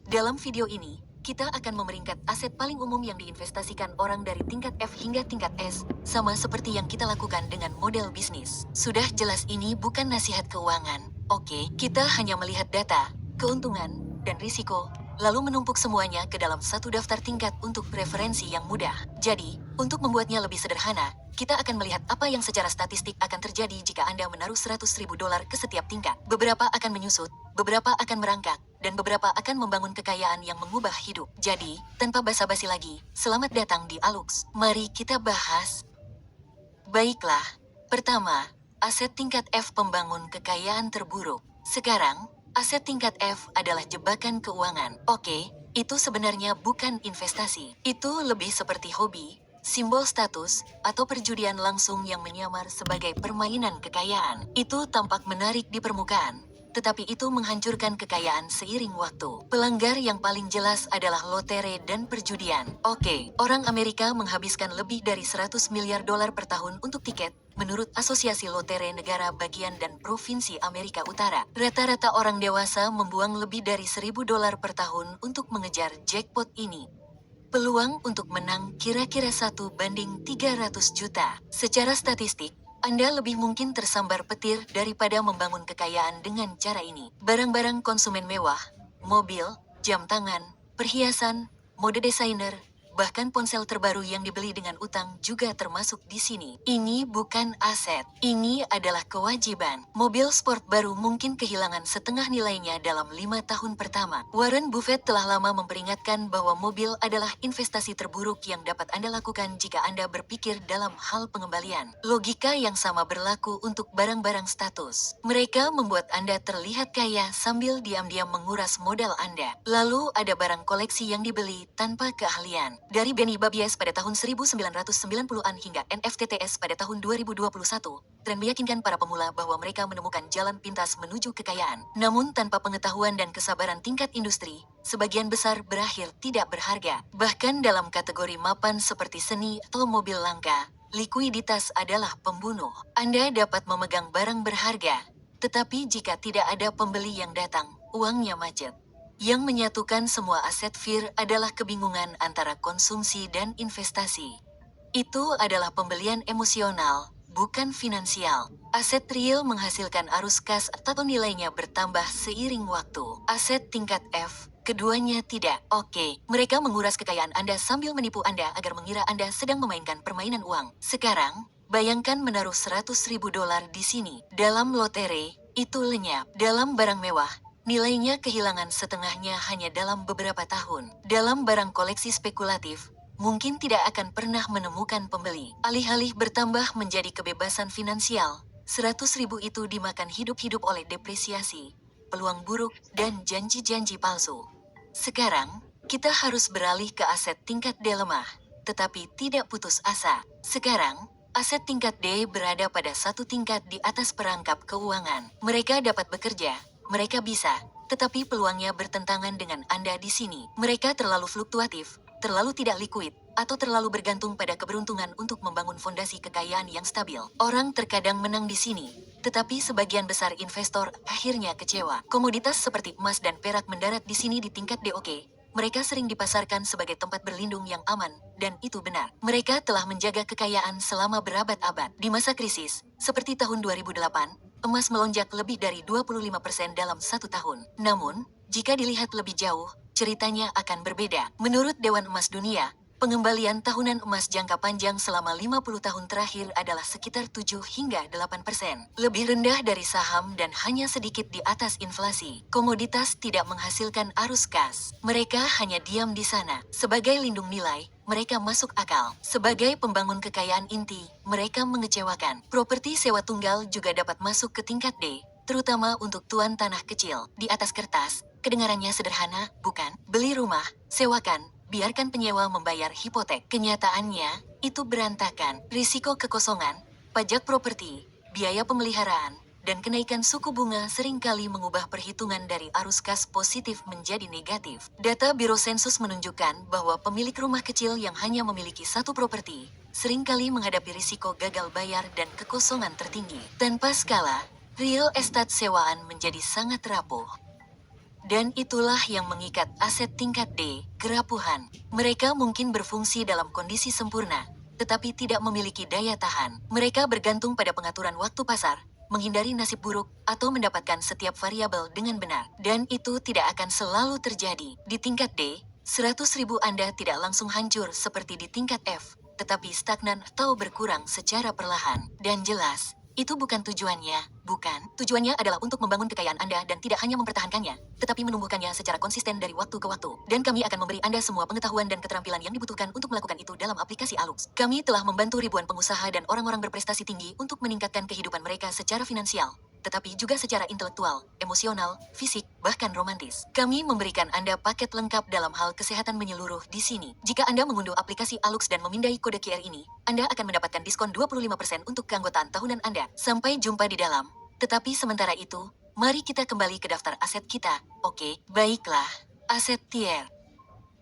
Dalam video ini, kita akan memeringkat aset paling umum yang diinvestasikan orang dari tingkat F hingga tingkat S, sama seperti yang kita lakukan dengan model bisnis. Sudah jelas ini bukan nasihat keuangan. Oke, kita hanya melihat data, keuntungan, dan risiko, lalu menumpuk semuanya ke dalam satu daftar tingkat untuk referensi yang mudah. Jadi, untuk membuatnya lebih sederhana, kita akan melihat apa yang secara statistik akan terjadi jika Anda menaruh $100.000 ke setiap tingkat. Beberapa akan menyusut, beberapa akan merangkak, dan beberapa akan membangun kekayaan yang mengubah hidup. Jadi, tanpa basa-basi lagi, selamat datang di Alux. Mari kita bahas. Baiklah, pertama, aset tingkat F pembangun kekayaan terburuk. Sekarang, aset tingkat F adalah jebakan keuangan. Oke, itu sebenarnya bukan investasi. Itu lebih seperti hobi, simbol status, atau perjudian langsung yang menyamar sebagai permainan kekayaan. Itu tampak menarik di permukaan, tetapi itu menghancurkan kekayaan seiring waktu. Pelanggar yang paling jelas adalah lotere dan perjudian. Oke, orang Amerika menghabiskan lebih dari $100 miliar per tahun untuk tiket, menurut Asosiasi Lotere Negara Bagian dan Provinsi Amerika Utara. Rata-rata orang dewasa membuang lebih dari $1.000 per tahun untuk mengejar jackpot ini. Peluang untuk menang kira-kira 1:300 juta. Secara statistik, Anda lebih mungkin tersambar petir daripada membangun kekayaan dengan cara ini. Barang-barang konsumen mewah, mobil, jam tangan, perhiasan, mode desainer, bahkan ponsel terbaru yang dibeli dengan utang juga termasuk di sini. Ini bukan aset, ini adalah kewajiban. Mobil sport baru mungkin kehilangan setengah nilainya dalam 5 tahun pertama. Warren Buffett telah lama memperingatkan bahwa mobil adalah investasi terburuk yang dapat Anda lakukan jika Anda berpikir dalam hal pengembalian. Logika yang sama berlaku untuk barang-barang status. Mereka membuat Anda terlihat kaya sambil diam-diam menguras modal Anda. Lalu ada barang koleksi yang dibeli tanpa keahlian. Dari Benny Babies pada tahun 1990-an hingga NFTTS pada tahun 2021, tren meyakinkan para pemula bahwa mereka menemukan jalan pintas menuju kekayaan. Namun tanpa pengetahuan dan kesabaran tingkat industri, sebagian besar berakhir tidak berharga. Bahkan dalam kategori mapan seperti seni atau mobil langka, likuiditas adalah pembunuh. Anda dapat memegang barang berharga, tetapi jika tidak ada pembeli yang datang, uangnya macet. Yang menyatukan semua aset FIR adalah kebingungan antara konsumsi dan investasi. Itu adalah pembelian emosional, bukan finansial. Aset real menghasilkan arus kas atau nilainya bertambah seiring waktu. Aset tingkat F, keduanya tidak. Oke, mereka menguras kekayaan Anda sambil menipu Anda agar mengira Anda sedang memainkan permainan uang. Sekarang, bayangkan menaruh $100.000 di sini. Dalam lotere, itu lenyap. Dalam barang mewah, nilainya kehilangan setengahnya hanya dalam beberapa tahun. Dalam barang koleksi spekulatif, mungkin tidak akan pernah menemukan pembeli. Alih-alih bertambah menjadi kebebasan finansial, 100.000 itu dimakan hidup-hidup oleh depresiasi, peluang buruk, dan janji-janji palsu. Sekarang, kita harus beralih ke aset tingkat D lemah, tetapi tidak putus asa. Sekarang, aset tingkat D berada pada satu tingkat di atas perangkap keuangan. Mereka dapat bekerja, mereka bisa, tetapi peluangnya bertentangan dengan Anda di sini. Mereka terlalu fluktuatif, terlalu tidak likuid, atau terlalu bergantung pada keberuntungan untuk membangun fondasi kekayaan yang stabil. Orang terkadang menang di sini, tetapi sebagian besar investor akhirnya kecewa. Komoditas seperti emas dan perak mendarat di sini di tingkat DOK. Mereka sering dipasarkan sebagai tempat berlindung yang aman, dan itu benar. Mereka telah menjaga kekayaan selama berabad-abad. Di masa krisis, seperti tahun 2008, emas melonjak lebih dari 25% dalam satu tahun. Namun, jika dilihat lebih jauh, ceritanya akan berbeda. Menurut Dewan Emas Dunia, pengembalian tahunan emas jangka panjang selama 50 tahun terakhir adalah sekitar 7 hingga 8%. Lebih rendah dari saham dan hanya sedikit di atas inflasi. Komoditas tidak menghasilkan arus kas. Mereka hanya diam di sana. Sebagai lindung nilai, mereka masuk akal. Sebagai pembangun kekayaan inti, mereka mengecewakan. Properti sewa tunggal juga dapat masuk ke tingkat D, terutama untuk tuan tanah kecil. Di atas kertas, kedengarannya sederhana, bukan? Beli rumah, sewakan, biarkan penyewa membayar hipotek. Kenyataannya, itu berantakan. Risiko kekosongan, pajak properti, biaya pemeliharaan, dan kenaikan suku bunga seringkali mengubah perhitungan dari arus kas positif menjadi negatif. Data Biro Sensus menunjukkan bahwa pemilik rumah kecil yang hanya memiliki satu properti, seringkali menghadapi risiko gagal bayar dan kekosongan tertinggi. Tanpa skala, real estate sewaan menjadi sangat rapuh. Dan itulah yang mengikat aset tingkat D, kerapuhan. Mereka mungkin berfungsi dalam kondisi sempurna, tetapi tidak memiliki daya tahan. Mereka bergantung pada pengaturan waktu pasar, menghindari nasib buruk, atau mendapatkan setiap variabel dengan benar. Dan itu tidak akan selalu terjadi. Di tingkat D, 100.000 Anda tidak langsung hancur seperti di tingkat F, tetapi stagnan atau berkurang secara perlahan. Dan jelas, itu bukan tujuannya, bukan. Tujuannya adalah untuk membangun kekayaan Anda dan tidak hanya mempertahankannya, tetapi menumbuhkannya secara konsisten dari waktu ke waktu. Dan kami akan memberi Anda semua pengetahuan dan keterampilan yang dibutuhkan untuk melakukan itu dalam aplikasi Alux. Kami telah membantu ribuan pengusaha dan orang-orang berprestasi tinggi untuk meningkatkan kehidupan mereka secara finansial, tetapi juga secara intelektual, emosional, fisik, bahkan romantis. Kami memberikan Anda paket lengkap dalam hal kesehatan menyeluruh di sini. Jika Anda mengunduh aplikasi Alux dan memindai kode QR ini, Anda akan mendapatkan diskon 25% untuk keanggotaan tahunan Anda. Sampai jumpa di dalam. Tetapi sementara itu, mari kita kembali ke daftar aset kita. Oke, baiklah. Aset tier.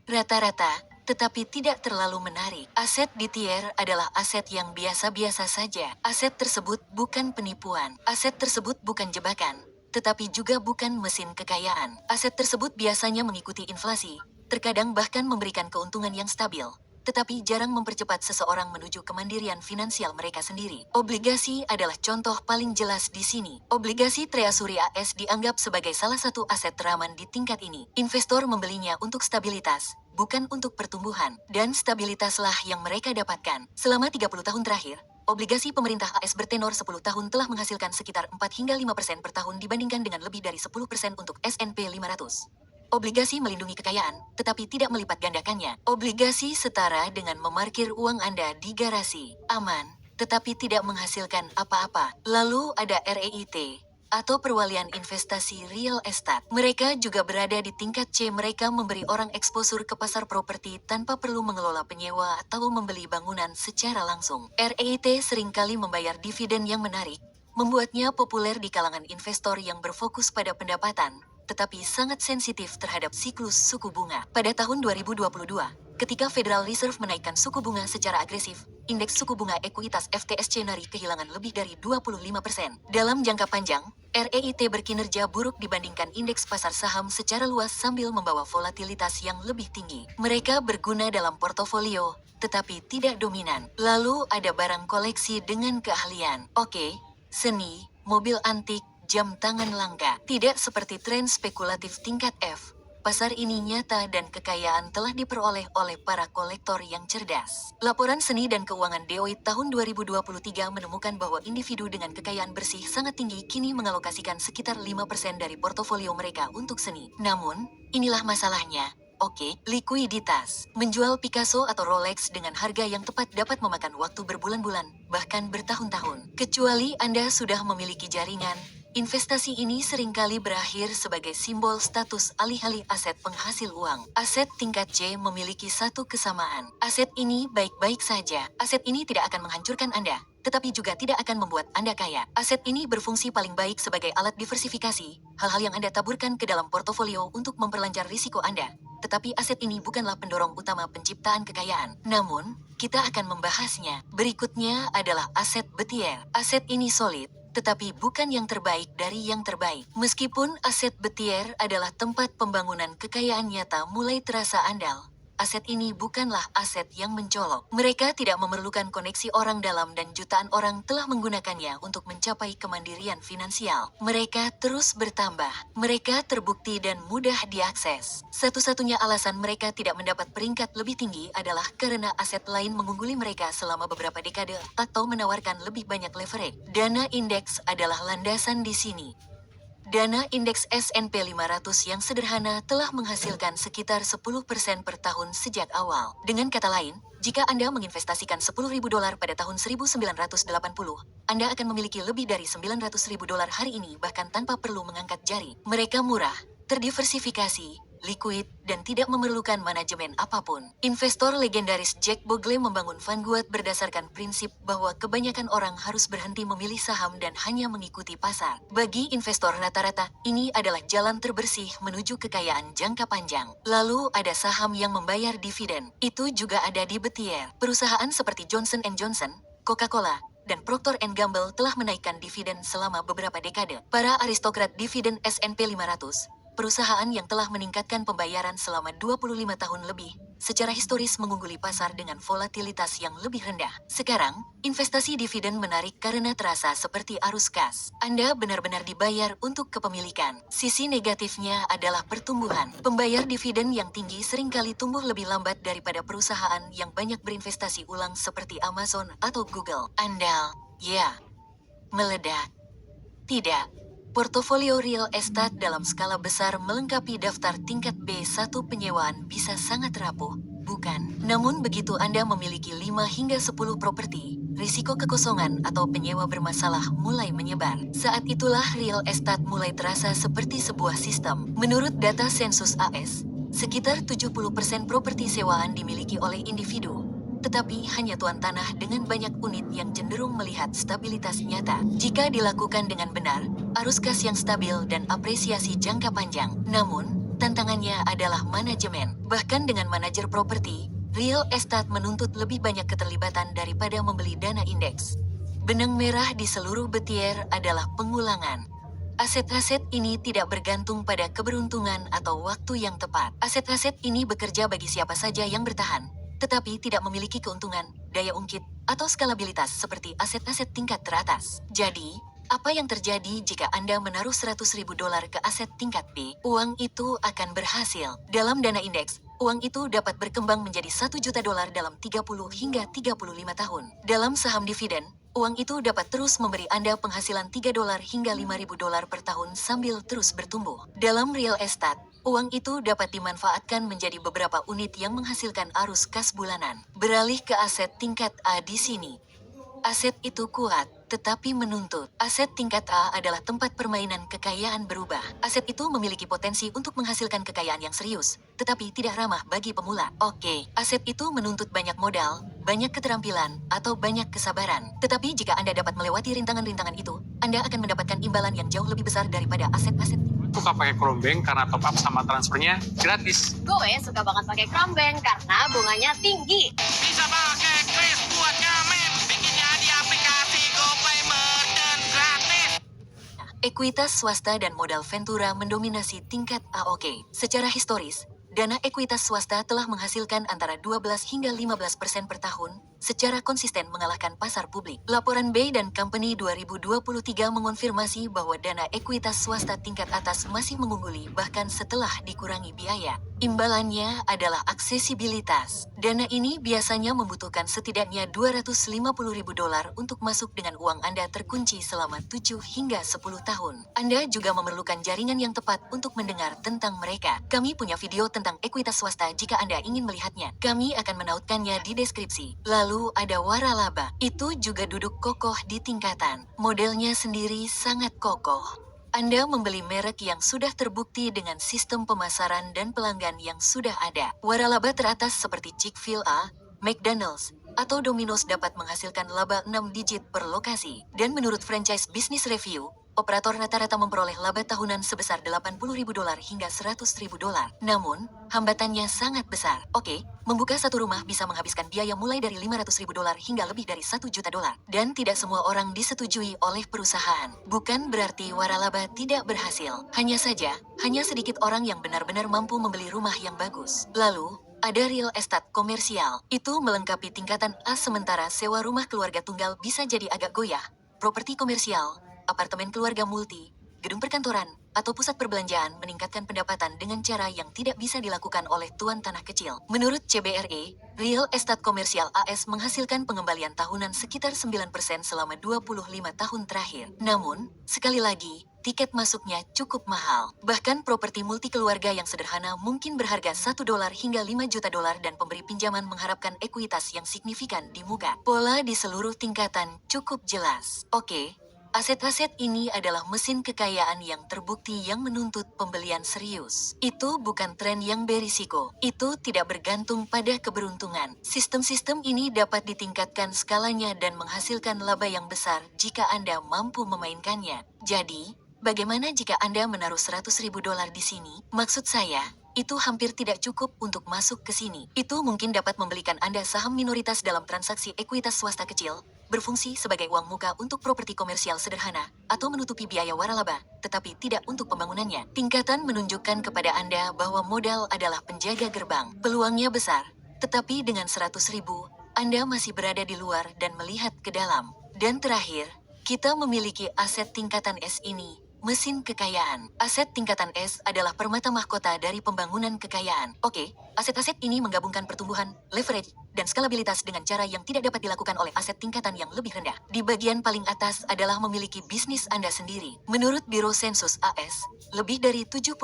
Rata-rata, tetapi tidak terlalu menarik. Aset di tier adalah aset yang biasa-biasa saja. Aset tersebut bukan penipuan. Aset tersebut bukan jebakan, tetapi juga bukan mesin kekayaan. Aset tersebut biasanya mengikuti inflasi, terkadang bahkan memberikan keuntungan yang stabil, tetapi jarang mempercepat seseorang menuju kemandirian finansial mereka sendiri. Obligasi adalah contoh paling jelas di sini. Obligasi Treasury AS dianggap sebagai salah satu aset teraman di tingkat ini. Investor membelinya untuk stabilitas, bukan untuk pertumbuhan. Dan stabilitaslah yang mereka dapatkan. Selama 30 tahun terakhir, obligasi pemerintah AS bertenor 10 tahun telah menghasilkan sekitar 4 hingga 5% per tahun dibandingkan dengan lebih dari 10% untuk S&P 500. Obligasi melindungi kekayaan, tetapi tidak melipat gandakannya. Obligasi setara dengan memarkir uang Anda di garasi. Aman, tetapi tidak menghasilkan apa-apa. Lalu ada REIT, atau perwalian investasi real estate. Mereka juga berada di tingkat C. Mereka memberi orang eksposur ke pasar properti tanpa perlu mengelola penyewa atau membeli bangunan secara langsung. REIT seringkali membayar dividen yang menarik, membuatnya populer di kalangan investor yang berfokus pada pendapatan, tetapi sangat sensitif terhadap siklus suku bunga. Pada tahun 2022, ketika Federal Reserve menaikkan suku bunga secara agresif, indeks suku bunga ekuitas FTSE Nari kehilangan lebih dari 25%. Dalam jangka panjang, REIT berkinerja buruk dibandingkan indeks pasar saham secara luas sambil membawa volatilitas yang lebih tinggi. Mereka berguna dalam portofolio, tetapi tidak dominan. Lalu ada barang koleksi dengan keahlian. Oke, seni, mobil antik, jam tangan langka. Tidak seperti tren spekulatif tingkat F, pasar ini nyata dan kekayaan telah diperoleh oleh para kolektor yang cerdas. Laporan Seni dan Keuangan Deloitte tahun 2023 menemukan bahwa individu dengan kekayaan bersih sangat tinggi kini mengalokasikan sekitar 5% dari portofolio mereka untuk seni. Namun, inilah masalahnya. Oke, likuiditas. Menjual Picasso atau Rolex dengan harga yang tepat dapat memakan waktu berbulan-bulan, bahkan bertahun-tahun. Kecuali Anda sudah memiliki jaringan, investasi ini seringkali berakhir sebagai simbol status alih-alih aset penghasil uang. Aset tingkat C memiliki satu kesamaan. Aset ini baik-baik saja. Aset ini tidak akan menghancurkan Anda, tetapi juga tidak akan membuat Anda kaya. Aset ini berfungsi paling baik sebagai alat diversifikasi, hal-hal yang Anda taburkan ke dalam portofolio untuk memperlancar risiko Anda. Tetapi aset ini bukanlah pendorong utama penciptaan kekayaan. Namun, kita akan membahasnya. Berikutnya adalah aset betier. Aset ini solid, tetapi bukan yang terbaik dari yang terbaik. Meskipun aset betier adalah tempat pembangunan kekayaan nyata mulai terasa andal, aset ini bukanlah aset yang mencolok. Mereka tidak memerlukan koneksi orang dalam dan jutaan orang telah menggunakannya untuk mencapai kemandirian finansial. Mereka terus bertambah. Mereka terbukti dan mudah diakses. Satu-satunya alasan mereka tidak mendapat peringkat lebih tinggi adalah karena aset lain mengungguli mereka selama beberapa dekade atau menawarkan lebih banyak leverage. Dana indeks adalah landasan di sini. Dana indeks S&P 500 yang sederhana telah menghasilkan sekitar 10% per tahun sejak awal. Dengan kata lain, jika Anda menginvestasikan $10.000 pada tahun 1980, Anda akan memiliki lebih dari $900.000 hari ini bahkan tanpa perlu mengangkat jari. Mereka murah, terdiversifikasi, liquid, dan tidak memerlukan manajemen apapun. Investor legendaris Jack Bogle membangun Vanguard berdasarkan prinsip bahwa kebanyakan orang harus berhenti memilih saham dan hanya mengikuti pasar. Bagi investor rata-rata, ini adalah jalan terbersih menuju kekayaan jangka panjang. Lalu ada saham yang membayar dividen. Itu juga ada di betier. Perusahaan seperti Johnson & Johnson, Coca-Cola, dan Procter & Gamble telah menaikkan dividen selama beberapa dekade. Para aristokrat dividen S&P 500, perusahaan yang telah meningkatkan pembayaran selama 25 tahun lebih, secara historis mengungguli pasar dengan volatilitas yang lebih rendah. Sekarang, investasi dividen menarik karena terasa seperti arus kas. Anda benar-benar dibayar untuk kepemilikan. Sisi negatifnya adalah pertumbuhan. Pembayar dividen yang tinggi seringkali tumbuh lebih lambat daripada perusahaan yang banyak berinvestasi ulang seperti Amazon atau Google. Andal, ya, meledak. Tidak. Portofolio real estate dalam skala besar melengkapi daftar tingkat B1 penyewaan bisa sangat rapuh, bukan? Namun begitu Anda memiliki 5 hingga 10 properti, risiko kekosongan atau penyewa bermasalah mulai menyebar. Saat itulah real estate mulai terasa seperti sebuah sistem. Menurut data sensus AS, sekitar 70% properti sewaan dimiliki oleh individu, tetapi hanya tuan tanah dengan banyak unit yang cenderung melihat stabilitas nyata. Jika dilakukan dengan benar, arus kas yang stabil dan apresiasi jangka panjang. Namun, tantangannya adalah manajemen. Bahkan dengan manajer properti, real estate menuntut lebih banyak keterlibatan daripada membeli dana indeks. Benang merah di seluruh betier adalah pengulangan. Aset-aset ini tidak bergantung pada keberuntungan atau waktu yang tepat. Aset-aset ini bekerja bagi siapa saja yang bertahan, tetapi tidak memiliki keuntungan, daya ungkit, atau skalabilitas seperti aset-aset tingkat teratas. Jadi, apa yang terjadi jika Anda menaruh $100.000 ke aset tingkat B? Uang itu akan berhasil. Dalam dana indeks, uang itu dapat berkembang menjadi $1 juta dalam 30 hingga 35 tahun. Dalam saham dividen, uang itu dapat terus memberi Anda penghasilan $3 hingga $5.000 per tahun sambil terus bertumbuh. Dalam real estate, uang itu dapat dimanfaatkan menjadi beberapa unit yang menghasilkan arus kas bulanan. Beralih ke aset tingkat A di sini. Aset itu kuat, tetapi menuntut. Aset tingkat A adalah tempat permainan kekayaan berubah. Aset itu memiliki potensi untuk menghasilkan kekayaan yang serius, tetapi tidak ramah bagi pemula. Oke, aset itu menuntut banyak modal, banyak keterampilan, atau banyak kesabaran. Tetapi jika Anda dapat melewati rintangan-rintangan itu, Anda akan mendapatkan imbalan yang jauh lebih besar daripada aset-aset. Suka pakai Chrome karena top up sama transfernya gratis. Gue suka banget pakai Chrome karena bunganya tinggi. Bisa pakai Kris buat ngamen, bikinnya di aplikasi GoPay Merchant gratis. Ekuitas swasta dan modal Ventura mendominasi tingkat AOK. Secara historis, dana ekuitas swasta telah menghasilkan antara 12 hingga 15% per tahun, secara konsisten mengalahkan pasar publik. Laporan Bay dan Company 2023 mengonfirmasi bahwa dana ekuitas swasta tingkat atas masih mengungguli bahkan setelah dikurangi biaya. Imbalannya adalah aksesibilitas. Dana ini biasanya membutuhkan setidaknya $250.000 untuk masuk dengan uang Anda terkunci selama 7 hingga 10 tahun. Anda juga memerlukan jaringan yang tepat untuk mendengar tentang mereka. Kami punya video tentang ekuitas swasta jika Anda ingin melihatnya. Kami akan menautkannya di deskripsi. Lalu ada waralaba. Itu juga duduk kokoh di tingkatan. Modelnya sendiri sangat kokoh. Anda membeli merek yang sudah terbukti dengan sistem pemasaran dan pelanggan yang sudah ada. Waralaba teratas seperti Chick-fil-A, McDonald's, atau Domino's dapat menghasilkan laba 6 digit per lokasi. Dan menurut Franchise Business Review, operator rata-rata memperoleh laba tahunan sebesar $80.000 hingga $100.000. Namun, hambatannya sangat besar. Oke, membuka satu rumah bisa menghabiskan biaya mulai dari $500.000 hingga lebih dari $1 juta. Dan tidak semua orang disetujui oleh perusahaan. Bukan berarti waralaba tidak berhasil. Hanya saja, hanya sedikit orang yang benar-benar mampu membeli rumah yang bagus. Lalu, ada real estate komersial. Itu melengkapi tingkatan A sementara sewa rumah keluarga tunggal bisa jadi agak goyah. Properti komersial, apartemen keluarga multi, gedung perkantoran, atau pusat perbelanjaan meningkatkan pendapatan dengan cara yang tidak bisa dilakukan oleh tuan tanah kecil. Menurut CBRE, Real Estate Komersial AS menghasilkan pengembalian tahunan sekitar 9% selama 25 tahun terakhir. Namun, sekali lagi, tiket masuknya cukup mahal. Bahkan properti multi keluarga yang sederhana mungkin berharga $1 hingga $5 juta dan pemberi pinjaman mengharapkan ekuitas yang signifikan di muka. Pola di seluruh tingkatan cukup jelas. Oke. Aset-aset ini adalah mesin kekayaan yang terbukti yang menuntut pembelian serius. Itu bukan tren yang berisiko. Itu tidak bergantung pada keberuntungan. Sistem-sistem ini dapat ditingkatkan skalanya dan menghasilkan laba yang besar jika Anda mampu memainkannya. Jadi, bagaimana jika Anda menaruh $100.000 di sini? Maksud saya, itu hampir tidak cukup untuk masuk ke sini. Itu mungkin dapat membelikan Anda saham minoritas dalam transaksi ekuitas swasta kecil, berfungsi sebagai uang muka untuk properti komersial sederhana, atau menutupi biaya waralaba, tetapi tidak untuk pembangunannya. Tingkatan menunjukkan kepada Anda bahwa modal adalah penjaga gerbang. Peluangnya besar, tetapi dengan 100.000, Anda masih berada di luar dan melihat ke dalam. Dan terakhir, kita memiliki aset tingkatan S ini, mesin kekayaan. Aset tingkatan S adalah permata mahkota dari pembangunan kekayaan. Oke, aset-aset ini menggabungkan pertumbuhan, leverage, dan skalabilitas dengan cara yang tidak dapat dilakukan oleh aset tingkatan yang lebih rendah. Di bagian paling atas adalah memiliki bisnis Anda sendiri. Menurut Biro Sensus AS, lebih dari 70%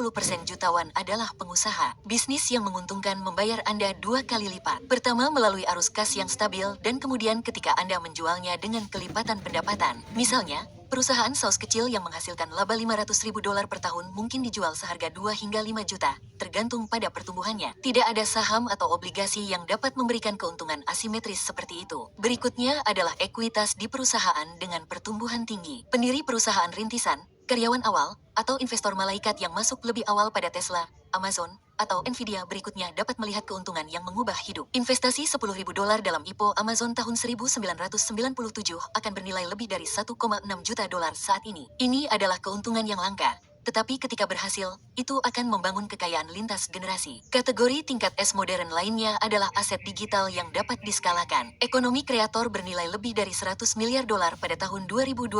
jutawan adalah pengusaha. Bisnis yang menguntungkan membayar Anda 2 kali lipat. Pertama melalui arus kas yang stabil dan kemudian ketika Anda menjualnya dengan kelipatan pendapatan. Misalnya, perusahaan saus kecil yang menghasilkan laba $500.000 per tahun mungkin dijual seharga 2 hingga 5 juta, tergantung pada pertumbuhannya. Tidak ada saham atau obligasi yang dapat memberikan keuntungan asimetris seperti itu. Berikutnya adalah ekuitas di perusahaan dengan pertumbuhan tinggi. Pendiri perusahaan rintisan, karyawan awal, atau investor malaikat yang masuk lebih awal pada Tesla, Amazon, atau Nvidia berikutnya dapat melihat keuntungan yang mengubah hidup. Investasi $10.000 dalam IPO Amazon tahun 1997 akan bernilai lebih dari $1,6 juta saat ini. Ini adalah keuntungan yang langka. Tetapi ketika berhasil, itu akan membangun kekayaan lintas generasi. Kategori tingkat S modern lainnya adalah aset digital yang dapat diskalakan. Ekonomi kreator bernilai lebih dari $100 miliar pada tahun 2022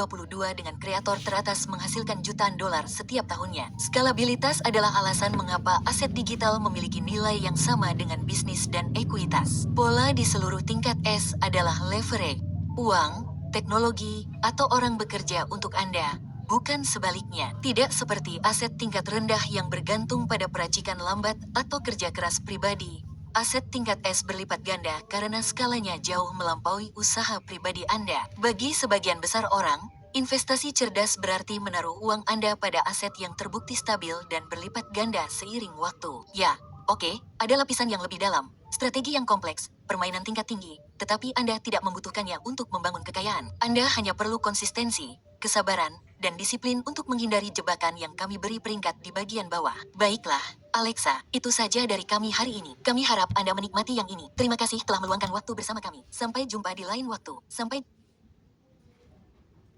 dengan kreator teratas menghasilkan jutaan dolar setiap tahunnya. Skalabilitas adalah alasan mengapa aset digital memiliki nilai yang sama dengan bisnis dan ekuitas. Pola di seluruh tingkat S adalah leverage, uang, teknologi, atau orang bekerja untuk Anda. Bukan sebaliknya, tidak seperti aset tingkat rendah yang bergantung pada peracikan lambat atau kerja keras pribadi. Aset tingkat S berlipat ganda karena skalanya jauh melampaui usaha pribadi Anda. Bagi sebagian besar orang, investasi cerdas berarti menaruh uang Anda pada aset yang terbukti stabil dan berlipat ganda seiring waktu. Ya, oke, ada lapisan yang lebih dalam, strategi yang kompleks, permainan tingkat tinggi, tetapi Anda tidak membutuhkannya untuk membangun kekayaan. Anda hanya perlu konsistensi, kesabaran, dan disiplin untuk menghindari jebakan yang kami beri peringkat di bagian bawah. Baiklah, Alexa, itu saja dari kami hari ini. Kami harap Anda menikmati yang ini. Terima kasih telah meluangkan waktu bersama kami. Sampai jumpa di lain waktu. Sampai